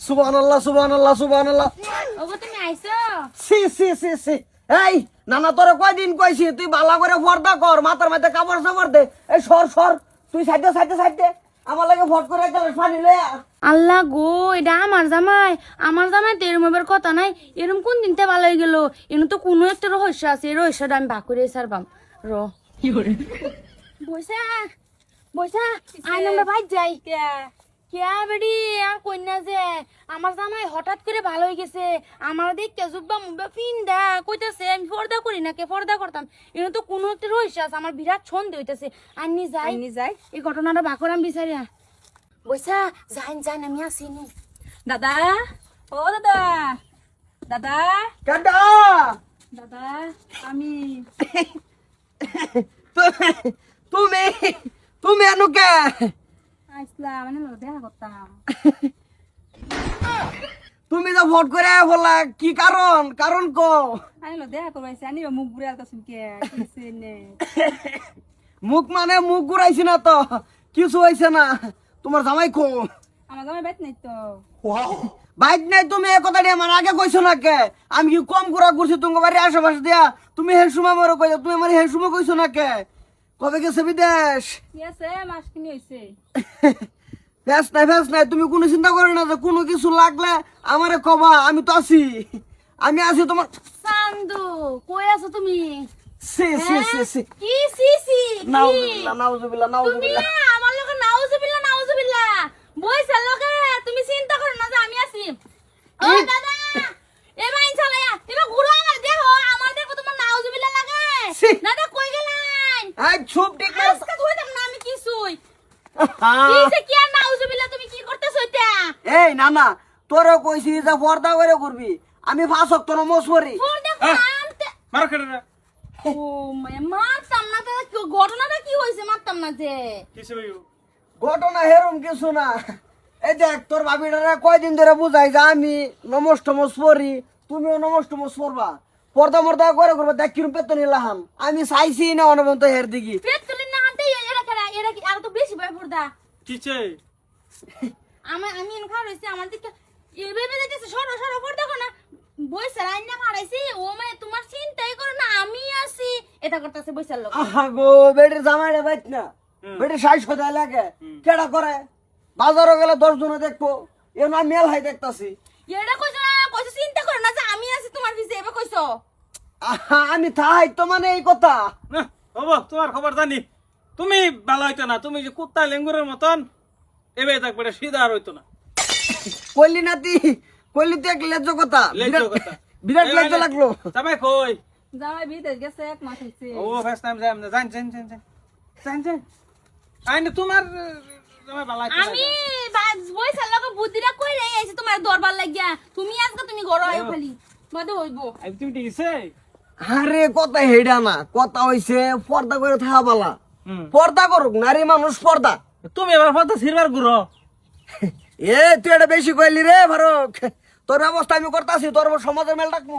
সুবহানাল্লাহ সুবহানাল্লাহ সুবহানাল্লাহ। ওগো তুমি আইছো? সি সি সি সি। এই নানা তোরে কয়দিন কইছি তুই ভালো করে পর্দা কর, মাথার মধ্যে কাপড় চাপড় দে। এই সর সর, তুই সাইডে সাইডে সাইডে আমার লাগে ফট করে গেলে পানি লয়ে আ। আল্লাহ গো, এটা আমার জামাই তো এরম এবার কথা নাই। এরম কোন দিনতে ভালো হয়ে গেল? এর তো কোনো একটা রহস্য আছে, এই রহস্যটা আমি ভাগ করে সারবাম। বইসা বইসা আইন আমরা ভাই যাই কে বেডি আর কন্যা যে আমার জামাই হঠাৎ করে ভালো হয়ে গেছে। আমার দেখতে জুব্বা মুব্বা পিন্দা কইতাছে আমি পর্দা করি না, কে পর্দা করতাম। এর তো কোনো একটা রহস্য আছে, আমার বিরাট সন্দেহ হইতাছে। আইনি যাই এই ঘটনাটা ভাগ করে আমি বিচারিয়া। বইসা যাইন আমি আসিনি। দাদা, ও দাদা, দাদা, কাটা দাদা, আমি তুমি তুমি এনুকে আইসলাম মানে দেখা করতাম। তুমি তো ফট করে বলা কি কারণ কারণ কো? আমি দেখা করবাইছি আনি মুখ ঘুরে আর কাছে কে কিছে নে মুখ মানে মুখ ঘুরাইছি না তো, কিছু হয়েছে না। তোমার জামাই কো? আমার জামাই বাইত নাই তো। বাইক নাই, তুমি এ কথাটি আমার আগে কইছো না কে? আমি কি কম ঘুরা ঘুরছি তোমার বাড়ির আশেপাশে দিয়া? তুমি হের সময় মরে কইছো, তুমি আমার হের সময় কইছো না কে? কবে গেছে বিদেশ? কি আছে মাস কিনি হইছে। ফেস নাই, তুমি কোনো চিন্তা করো না যে কোনো কিছু লাগলে আমারে কবা, আমি তো আছি, আমি আছি তোমার। সান্দু কই আছো তুমি? সি সি সি সি। কি সি নাউজুবিল্লাহ নাউজুবিল্লাহ তুমি নাউজুবিল্লাহ। আমার লগে নাউজুবিল্লাহ বইছা লগে তুমি চিন্তা করো না যে আমি আছি। ও কি? দাদা এ বাইন চালায়া এবার ঘুরো আমার দেখো তোমার নাউজুবিল্লাহ লাগে। ছি। দাদা কই গেলেন? এই চুপ ঠিক না। আজকে ধুইতাম না আমি কিছুই। কি যে কি আর নাউজুবিল্লাহ তুমি কি করতেছ এটা? এই না না, তোরে কইছি যে পর্দা করে করবি, আমি 5 ওয়াক্ত নামাজ পড়ি। ফোন দেখো আনতে মার কেটে ও মারতাম না তো, ঘটনাটা কি হইছে? মারতাম না যে কিসে ভাই ঘটনা হেরম কিছু না। এই দেখ তোর ভাবিটারে কয়দিন ধরে বুঝাই যে আমি নমস টমস পড়ি, তুমিও নমস টমস পড়বা, পর্দা মর্দা করে করবা। দেখ কিরম পেতো নিলাম, আমি চাইছি না অনবন্ত হের দিকে। পেট তুলি না আনতে এরা কি আর তো বেশি ভয় পড়দা। কিছে আমি এনে খাওয়া রয়েছি আমার দিকে এভাবে দেখতেছে সরো পর দেখো না বইসার আইনা মারাইছি। ও মানে তোমার চিন্তাই করো না আমি আছি, এটা করতেছে বইসার লোক। আহা গো, বেটির জামাইরে বাইত না, বেটির 60 লাগে কেডা করে? বাজারও গেলে 10 জনে দেখবো, এ না মেল হাই দেখতাছি। এটা কইছো না, কইছো চিন্তা করো না যে আমি আছি তোমার পিছে, এবার কইছো। আহা, আমি থাই তো মানে এই কথা। না বাবা তোমার খবর জানি, তুমি ভালো হইতো না, তুমি যে কুত্তা লেঙ্গুরের মতন এবে থাকবে সিধা আর হইতো না। কইলি নাতি, কইলি তো এক লেজ্জ কথা, লেজ্জ কথা। বিরাট লেজ্জ লাগলো। জামাই কই? জামাই বিদেশ গেছে 1 মাস হইছে। ও ফার্স্ট টাইম যাই না, জান আইনে তোমার জামাই ভালো হইতো না। আমি বইসার লোক বুদ্ধিটা কই রে আইছি তোমার দরবার লাগিয়া। তুমি আজকে তুমি ঘর আইও খালি বাদে হইবো। আই তুমি ঠিকছে আরে কথা হেডা না, কথা হইছে পর্দা করে থাকা বালা। হুম। পর্দা করুক, নারী মানুষ পর্দা। তুমি এবার ফটো সিলভার গুরো এ তুই এটা বেশি কইলি রে ফারুক, তোর অবস্থা আমি করতাছি, তোর সমাজের মেল ডাকবো।